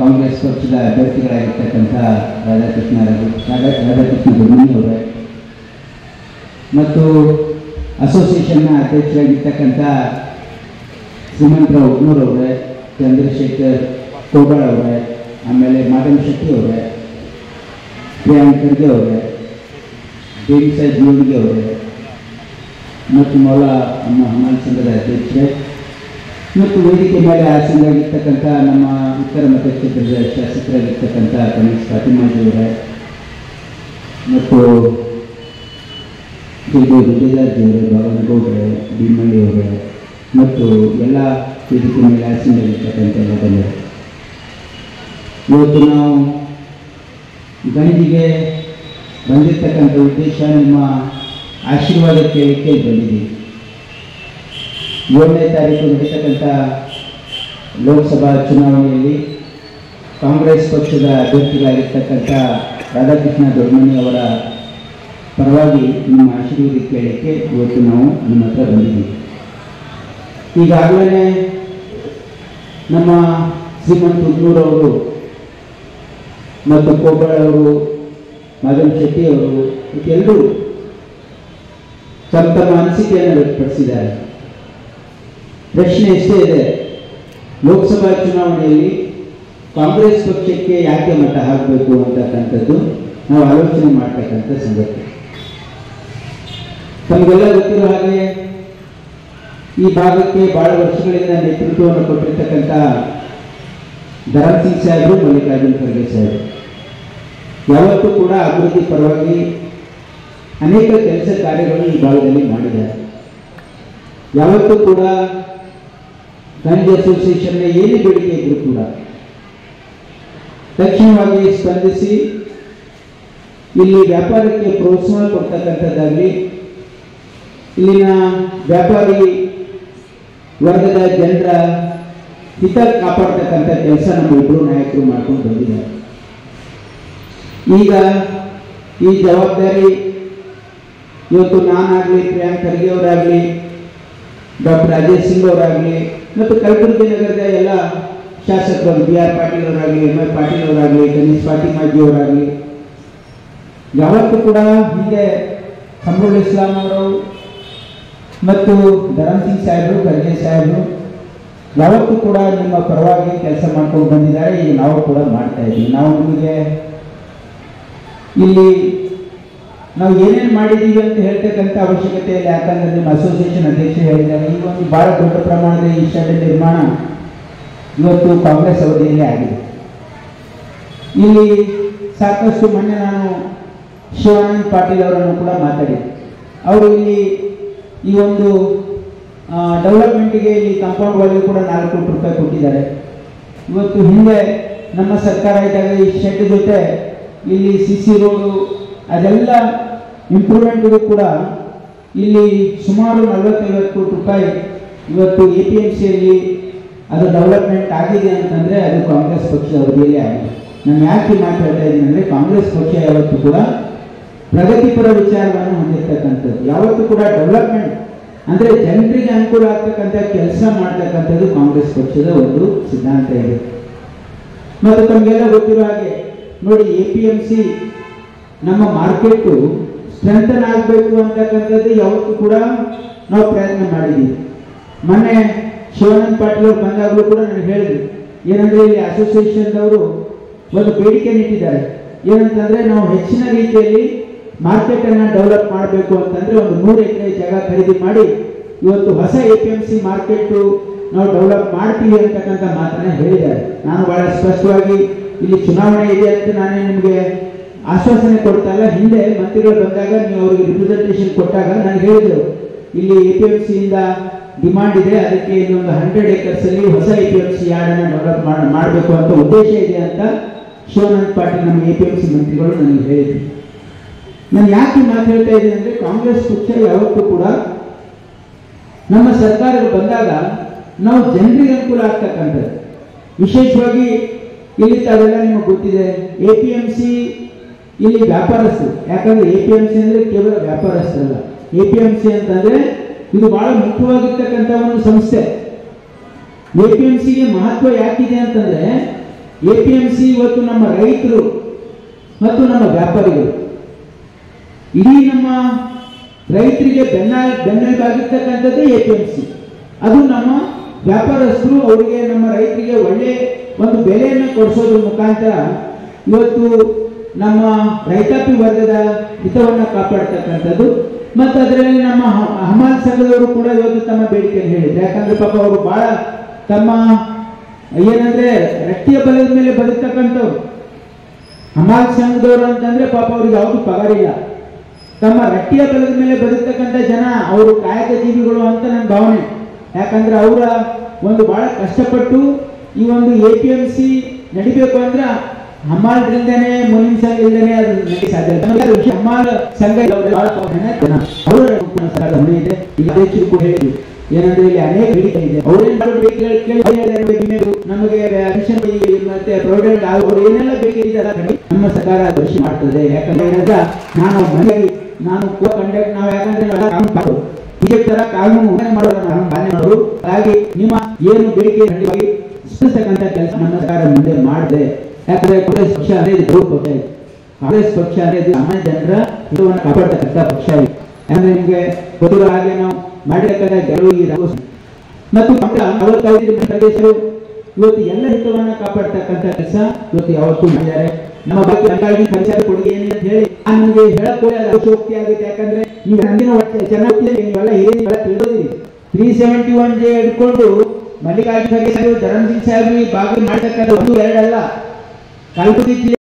ಕಾಂಗ್ರೆಸ್ ಪಕ್ಷದ ಅಭ್ಯರ್ಥಿಗಳಾಗಿರ್ತಕ್ಕಂಥ ರಾಧಾಕೃಷ್ಣ ದೊಡ್ಮನಿ ಅವರೇ ಮತ್ತು ಅಸೋಸಿಯೇಷನ್ನ ಅಧ್ಯಕ್ಷರಾಗಿರ್ತಕ್ಕಂಥ ಶ್ರೀಮಂತರಾವ್ ಉಗ್ನೂರವರೇ, ಚಂದ್ರಶೇಖರ್ ಕೋಬಾಳ್ ಅವರೇ, ಆಮೇಲೆ ಮಾಧವ ಶೆಟ್ಟಿ ಅವರೇ, ಪ್ರಿಯಾಂಕ್ ಖರ್ಗೆ ಅವರೇ, ದೇವಿಸಾ ಜೀವನಿಗೆ ಅವರೇ ಮತ್ತು ಮೌಲಾ ಹಮಾಲ್ ಸಂಘದ ಅಧ್ಯಕ್ಷರೇ ಮತ್ತು ವೇದಿಕೆ ಮೇಲೆ ಆಸೀನರಾಗಿರ್ತಕ್ಕಂಥ ನಮ್ಮ ಉತ್ತರ ಮತಕ್ಷೇತ್ರದ ಶಾಸಕರಾಗಿರ್ತಕ್ಕಂಥ ಕನೀಶ್ ಫಾತಿಮಾಜಿ ಅವರೇ ಮತ್ತು ಗುಡ್ಡೇದಾರ್ಜಿ ಅವರೇ, ಬಾಬನಗೌಡರೇ, ಭೀಮಳ್ಳಿ ಅವರೇ ಮತ್ತು ಎಲ್ಲ ವೇದಿಕೆ ಮೇಲೆ ಆಸೀನರಾಗಿರ್ತಕ್ಕಂಥ ಎಲ್ಲ ಬಂದರು. ಇವತ್ತು ನಾವು ಗಣಿಗೆ ಬಂದಿರತಕ್ಕಂಥ ಉದ್ದೇಶ ನಿಮ್ಮ ಆಶೀರ್ವಾದ ಕೇಳಲಿಕ್ಕೆ ಬಂದಿದ್ದೀವಿ. 7ನೇ ತಾರೀಕು ನಡೀತಕ್ಕಂಥ ಲೋಕಸಭಾ ಚುನಾವಣೆಯಲ್ಲಿ ಕಾಂಗ್ರೆಸ್ ಪಕ್ಷದ ಅಭ್ಯರ್ಥಿಗಳಾಗಿರ್ತಕ್ಕಂಥ ರಾಧಾಕೃಷ್ಣ ದೊಡ್ಮನಿ ಅವರ ಪರವಾಗಿ ನಿಮ್ಮ ಆಶೀರ್ವಾದ ಕೇಳಲಿಕ್ಕೆ ಇವತ್ತು ನಾವು ನಿಮ್ಮ ಹತ್ರ ಬಂದಿದ್ದೀವಿ. ಈಗಾಗಲೇ ನಮ್ಮ ಶ್ರೀಮಂತ ಉಗ್ನೂರವರು ಮತ್ತು ಕೋಬಾಳ್ ಅವರು, ಮಾಧವ ಶೆಟ್ಟಿ ಅವರು ಎಲ್ಲರೂ ತಮ್ಮ ತಮ್ಮ ಅನಿಸಿಕೆಯನ್ನು ವ್ಯಕ್ತಪಡಿಸಿದ್ದಾರೆ. ಪ್ರಶ್ನೆ ಎಷ್ಟೇ ಇದೆ, ಲೋಕಸಭಾ ಚುನಾವಣೆಯಲ್ಲಿ ಕಾಂಗ್ರೆಸ್ ಪಕ್ಷಕ್ಕೆ ಯಾಕೆ ಮತ ಹಾಕಬೇಕು ಅಂತಕ್ಕಂಥದ್ದು ನಾವು ಆಲೋಚನೆ ಮಾಡ್ತಕ್ಕಂಥ ಸಂಗತಿ. ತಮಗೆಲ್ಲ ಗೊತ್ತಿರೋ ಹಾಗೆ ಈ ಭಾಗಕ್ಕೆ ಬಹಳ ವರ್ಷಗಳಿಂದ ನೇತೃತ್ವವನ್ನು ಕೊಟ್ಟಿರ್ತಕ್ಕಂಥ ಧರಮ್ ಸಿಂಗ್ ಸಾಹೇಬರು, ಮಲ್ಲಿಕಾರ್ಜುನ್ ಖರ್ಗೆ ಸಾಹೇಬರು ಯಾವತ್ತೂ ಕೂಡ ಅಭಿವೃದ್ಧಿ ಪರವಾಗಿ ಅನೇಕ ಕೆಲಸ ಕಾರ್ಯಗಳು ಈ ಭಾಗದಲ್ಲಿ ಮಾಡಿದ್ದಾರೆ. ಯಾವತ್ತೂ ಕೂಡ ಗಂಜ್ ಅಸೋಸಿಯೇಷನ್ನ ಏನೇ ಬೇಡಿಕೆ ಇದ್ರೂ ಕೂಡ ತಕ್ಷಣವಾಗಿ ಸ್ಪಂದಿಸಿ ಇಲ್ಲಿ ವ್ಯಾಪಾರಕ್ಕೆ ಪ್ರೋತ್ಸಾಹ ಕೊಡ್ತಕ್ಕಂಥದ್ದಾಗಲಿ, ಇಲ್ಲಿನ ವ್ಯಾಪಾರಿ ವರ್ಗದ ಜನರ ಹಿತ ಕಾಪಾಡ್ತಕ್ಕಂಥ ಕೆಲಸ ನಮ್ಮ ಇಬ್ಬರು ನಾಯಕರು ಮಾಡ್ಕೊಂಡು ಬಂದಿದ್ದಾರೆ. ಈಗ ಈ ಜವಾಬ್ದಾರಿ ಇವತ್ತು ನಾನಾಗಲಿ, ಪ್ರಿಯಾಂಕ್ ಖರ್ಗೆ ಅವರಾಗಲಿ, ಡಾಕ್ಟರ್ ರಾಜೇಶ್ ಸಿಂಗ್ ಅವರಾಗಲಿ ಮತ್ತು ಕಲಬುರಗಿ ನಗರದ ಎಲ್ಲ ಶಾಸಕರು BR ಪಾಟೀಲ್ ಅವರಾಗಲಿ, MI ಪಾಟೀಲ್ ಅವರಾಗಲಿ, ಕನೀಶ್ ಫಾತಿಮಾಜಿ ಅವರಾಗಲಿ ಯಾವತ್ತೂ ಕೂಡ ಹಿಂದೆ ಕಮರುಲ್ ಇಸ್ಲಾಂ ಅವರು ಮತ್ತು ಧರಮ್ ಸಿಂಗ್ ಸಾಹೇಬರು, ಖರ್ಗೆ ಸಾಹೇಬರು ಯಾವತ್ತೂ ಕೂಡ ನಿಮ್ಮ ಪರವಾಗಿ ಕೆಲಸ ಮಾಡ್ಕೊಂಡು ಬಂದಿದ್ದಾರೆ. ಈಗ ನಾವು ಕೂಡ ಮಾಡ್ತಾ ಇದ್ದೀವಿ. ನಾವು ನಿಮಗೆ ಇಲ್ಲಿ ನಾವು ಏನೇನು ಮಾಡಿದ್ದೀವಿ ಅಂತ ಹೇಳ್ತಕ್ಕಂಥ ಅವಶ್ಯಕತೆ ಇಲ್ಲ. ಯಾಕಂದರೆ ನಿಮ್ಮ ಅಸೋಸಿಯೇಷನ್ ಅಧ್ಯಕ್ಷರು ಹೇಳಿದ್ದಾರೆ, ಈ ಒಂದು ಭಾಳ ದೊಡ್ಡ ಪ್ರಮಾಣದ ಈ ಶೆಡ್ ನಿರ್ಮಾಣ ಇವತ್ತು ಕಾಂಗ್ರೆಸ್ ಅವಧಿಯಲ್ಲೇ ಆಗಿದೆ. ಇಲ್ಲಿ ಸಾಕಷ್ಟು ಮೊನ್ನೆ ನಾನು ಶಿವಾನಂದ್ ಪಾಟೀಲ್ ಅವರನ್ನು ಕೂಡ ಮಾತಾಡಿದ್ದೆ. ಅವರು ಇಲ್ಲಿ ಈ ಒಂದು ಡೆವಲಪ್ಮೆಂಟ್ಗೆ ಇಲ್ಲಿ ಕಾಂಪೌಂಡ್ ಒಳಗೆ ಕೂಡ 4 ಕೋಟಿ ರೂಪಾಯಿ ಕೊಟ್ಟಿದ್ದಾರೆ. ಇವತ್ತು ಹಿಂದೆ ನಮ್ಮ ಸರ್ಕಾರ ಇದ್ದಾಗ ಈ ಶೆಡ್ ಜೊತೆ ಇಲ್ಲಿ CC ರೋಡು ಅದೆಲ್ಲ ಇಂಪ್ರೂವ್ಮೆಂಟ್ಗೂ ಕೂಡ ಇಲ್ಲಿ ಸುಮಾರು 40-50 ಕೋಟಿ ರೂಪಾಯಿ ಇವತ್ತು APMCಯಲ್ಲಿ ಅದು ಡೆವಲಪ್ಮೆಂಟ್ ಆಗಿದೆ ಅಂತಂದರೆ ಅದು ಕಾಂಗ್ರೆಸ್ ಪಕ್ಷದ ಅವಧಿಯಲ್ಲೇ ಆಗಿದೆ. ನಾನು ಯಾಕೆ ಮಾತಾಡ್ತಾ ಇದ್ದೀನಿ ಅಂದರೆ, ಕಾಂಗ್ರೆಸ್ ಪಕ್ಷ ಯಾವತ್ತೂ ಕೂಡ ಪ್ರಗತಿಪರ ವಿಚಾರವನ್ನು ಹೊಂದಿರತಕ್ಕಂಥದ್ದು, ಯಾವತ್ತೂ ಕೂಡ ಡೆವಲಪ್ಮೆಂಟ್ ಅಂದರೆ ಜನರಿಗೆ ಅನುಕೂಲ ಆಗ್ತಕ್ಕಂಥ ಕೆಲಸ ಮಾಡ್ತಕ್ಕಂಥದ್ದು ಕಾಂಗ್ರೆಸ್ ಪಕ್ಷದ ಒಂದು ಸಿದ್ಧಾಂತ ಇದೆ. ಮತ್ತು ತಮಗೆಲ್ಲ ಗೊತ್ತಿರೋ ಹಾಗೆ ನೋಡಿ, APMC ನಮ್ಮ ಮಾರ್ಕೆಟು ಸ್ಟ್ರೆಂಥನ್ ಆಗಬೇಕು ಅಂತಕ್ಕಂಥದ್ದು ಯಾವತ್ತೂ ಕೂಡ ನಾವು ಪ್ರಯತ್ನ ಮಾಡಿದ್ದೀವಿ. ಮೊನ್ನೆ ಶಿವಾನಂದ್ ಪಾಟೀಲ್ ಅವರು ಬಂದಾಗಲೂ ಕೂಡ ನಾನು ಹೇಳಿದ್ರು, ಏನಂದರೆ ಇಲ್ಲಿ ಅಸೋಸಿಯೇಷನ್ದವರು ಒಂದು ಬೇಡಿಕೆ ನೀಟ್ಟಿದ್ದಾರೆ. ಏನಂತಂದರೆ, ನಾವು ಹೆಚ್ಚಿನ ರೀತಿಯಲ್ಲಿ ಮಾರ್ಕೆಟನ್ನು ಡೆವಲಪ್ ಮಾಡಬೇಕು ಅಂತಂದರೆ ಒಂದು 100 ಎಕರೆ ಜಾಗ ಖರೀದಿ ಮಾಡಿ ಇವತ್ತು ಹೊಸ APMC ಮಾರ್ಕೆಟು ನಾವು ಡೆವಲಪ್ ಮಾಡ್ತೀವಿ ಅಂತಕ್ಕಂಥ ಮಾತನ್ನು ಹೇಳಿದ್ದಾರೆ. ನಾನು ಭಾಳ ಸ್ಪಷ್ಟವಾಗಿ ಇಲ್ಲಿ ಚುನಾವಣೆ ಇದೆ ಅಂತ ನಾನೇ ನಿಮಗೆ ಆಶ್ವಾಸನೆ ಕೊಡ್ತಾ ಇಲ್ಲ. ಹಿಂದೆ ಮಂತ್ರಿಗಳು ಬಂದಾಗ ನೀವು ಅವರಿಗೆ ರಿಪ್ರೆಸೆಂಟೇಷನ್ ಕೊಟ್ಟಾಗ ನಾನು ಹೇಳಿದೆವು, ಇಲ್ಲಿ APMCಯಿಂದ ಡಿಮಾಂಡ್ ಇದೆ, ಅದಕ್ಕೆ ಇನ್ನೊಂದು 100 ಎಕರ್ಸಲ್ಲಿ ಹೊಸ APMC ಯಾರ್ಡನ್ನು ಡೆವಲಪ್ ಮಾಡಬೇಕು ಅಂತ ಉದ್ದೇಶ ಇದೆ ಅಂತ ಶಿವಾನಂದ್ ಪಾಟೀಲ್ ನಮ್ಮ APMC ಮಂತ್ರಿಗಳು ನನಗೆ ಹೇಳಿದರು. ನಾನು ಯಾಕೆ ಮಾತಾಡ್ತಾ ಇದ್ದೀನಿ ಅಂದರೆ, ಕಾಂಗ್ರೆಸ್ ಪಕ್ಷ ಯಾವತ್ತೂ ಕೂಡ ನಮ್ಮ ಸರ್ಕಾರಗಳು ಬಂದಾಗ ನಾವು ಜನರಿಗೆ ಅನುಕೂಲ ಆಗ್ತಕ್ಕಂಥದ್ದು, ವಿಶೇಷವಾಗಿ ಇಲ್ಲಿ ತಾವೆಲ್ಲ ನಿಮಗೆ ಗೊತ್ತಿದೆ, APMC ಇಲ್ಲಿ ವ್ಯಾಪಾರಸ್ಥರು. ಯಾಕಂದರೆ APMC ಅಂದರೆ ಕೇವಲ ವ್ಯಾಪಾರಸ್ಥರಲ್ಲ, APMC ಅಂತಂದರೆ ಇದು ಬಹಳ ಮುಖ್ಯವಾಗಿರ್ತಕ್ಕಂಥ ಒಂದು ಸಂಸ್ಥೆ. APMCಗೆ ಮಹತ್ವ ಯಾಕಿದೆ ಅಂತಂದರೆ, ಎಪಿಎಂಸಿ ಇವತ್ತು ನಮ್ಮ ರೈತರು ಮತ್ತು ನಮ್ಮ ವ್ಯಾಪಾರಿಗಳು, ಇಡೀ ನಮ್ಮ ರೈತರಿಗೆ ಬೆನ್ನೆಲುಬಾಗಿರ್ತಕ್ಕಂಥದ್ದೇ ಎಪಿಎಂಸಿ. ಅದು ನಮ್ಮ ವ್ಯಾಪಾರಸ್ಥರು ಅವರಿಗೆ ನಮ್ಮ ರೈತರಿಗೆ ಒಳ್ಳೆ ಒಂದು ಬೆಲೆಯನ್ನು ಕೊಡಿಸೋದ್ರ ಮುಖಾಂತರ ಇವತ್ತು ನಮ್ಮ ರೈತಾಪಿ ವರ್ಗದ ಹಿತವನ್ನು ಕಾಪಾಡ್ತಕ್ಕಂಥದ್ದು. ಮತ್ತು ಅದರಲ್ಲಿ ನಮ್ಮ ಹಮಾಲ್ ಸಂಘದವರು ಕೂಡ ಇವತ್ತು ತಮ್ಮ ಬೇಡಿಕೆಯನ್ನು ಹೇಳಿದ್ರು. ಯಾಕಂದ್ರೆ ಪಾಪ ಅವರು ಬಹಳ ತಮ್ಮ ಏನಂದ್ರೆ ರಟ್ಟಿಯ ಬಲದ ಮೇಲೆ ಬದುಕ್ತಕ್ಕಂಥವ್ರು. ಹಮಾಲ್ ಸಂಘದವರು ಅಂತಂದ್ರೆ ಪಾಪ ಅವ್ರಿಗೆ ಯಾವುದು ಪಗಾರಿಲ್ಲ. ತಮ್ಮ ರಟ್ಟಿಯ ಬಲದ ಮೇಲೆ ಬದುಕ್ತಕ್ಕಂಥ ಜನ ಅವರು ಕಾಯಕ ಜೀವಿಗಳು ಅಂತ ನನ್ನ ಭಾವನೆ. ಯಾಕಂದ್ರೆ ಅವರ ಒಂದು ಬಹಳ ಕಷ್ಟಪಟ್ಟು ಈ ಒಂದು ಎಪಿಎಂಸಿ ನಡಿಬೇಕು ಅಂದ್ರೆ ಹಮಾಲ್ರಿಂದನೇ ಮುನಿಮ್ ಸಂಘ ಇಲ್ಲದೇ ಅದು ನಡಿ ಸಾಧ್ಯ. ಹಮಾಲ್ ಸಂಘ ಇದೆ. ಈಗ ಅಧ್ಯಕ್ಷರು ಕೂಡ ಹೇಳಿದ್ರು ಏನಂದ್ರೆ ಇಲ್ಲಿ ಅನೇಕ ಬೇಡಿಕೆ ಇದೆ. ಅವ್ರೇನ್ ಬೇಡಿಕೆಗಳು ಕೇಳಿ ನಮಗೆ ಮತ್ತೆ ಪ್ರಾವಿಡೆಂಟ್ ಅವರು ಏನೆಲ್ಲ ಬೇಡಿಕೆ ಇದೆ ನಮ್ಮ ಸರ್ಕಾರ ದೃಷ್ಟಿ ಮಾಡ್ತದೆ. ಯಾಕಂದ್ರೆ ನಾನು ಮನೆಗೆ ನಾನು ಕಂಡಕ್ಟ್ ನಾವು ಯಾಕಂದ್ರೆ ಬಿಜೆಪಿ ತರ ಕಾನೂನು ಮಾಡೋದು. ಹಾಗಾಗಿ ನಿಮ್ಮ ಏನು ಬೇಡಿಕೆ ಸ್ಪಷ್ಟತಕ್ಕಂಥ ಕೆಲಸ ನಮ್ಮ ಸರ್ಕಾರ ಮುಂದೆ ಮಾಡಿದೆ. ಯಾಕಂದ್ರೆ ಕಾಂಗ್ರೆಸ್ ಪಕ್ಷ అనేది ದೊಡ್ಡ ಪಕ್ಷ ಇದೆ. ಕಾಂಗ್ರೆಸ್ ಪಕ್ಷ అనేది ಸಾಮಾನ್ಯ ಜನರ ಹಿತವನ್ನು ಕಾಪಾಡ್ತಕ್ಕಂಥ ಪಕ್ಷ ಇದೆ. ಯಾಕಂದ್ರೆ ನಿಮಗೆ ಗೊತ್ತಿರೋ ಹಾಗೆ ನಾವು ಮಾಡಿರ್ತಕ್ಕಂಥ ಗೆಲುವು ಈ ಮತ್ತು ಪ್ರದೇಶರು ಇವತ್ತು ಎಲ್ಲ ಹಿತವನ್ನು ಕಾಪಾಡ್ತಕ್ಕಂಥ ಕೆಲಸ ಇವತ್ತು ಯಾವತ್ತೂ ಮಾಡಿದ್ದಾರೆ. ನಮ್ಮ ಬಗ್ಗೆ ಅಂಗಾಗಿ ಪರಿಸರ ಕೊಡುಗೆ ಏನಿದೆ ಅಂತ ಹೇಳಿ ನಿಮಗೆ ಹೇಳಕ್ಕೆ ಅವಶ್ಯಕತೆ ಆಗುತ್ತೆ. ಯಾಕಂದ್ರೆ ನೀವು ನಂದಿನ ಚೆನ್ನಾಗಿ ನೀವೆಲ್ಲ ಹಿರಿಯರೆಲ್ಲ ತಿಳಿದಿರಿ. 371 ಹಿಡ್ಕೊಂಡು ಮಲ್ಲಿಕಾರ್ಜುನ ಖರ್ಗೆ ಸಾಹೇಬ್, ಧರಂಸಿಂಗ್ ಸಾಹೇಬ್ ಭಾಗ ಮಾಡತಕ್ಕಂಥ 1-2 ಅಲ್ಲ, ಕಲಬುರಗಿ ಜಿಲ್ಲೆ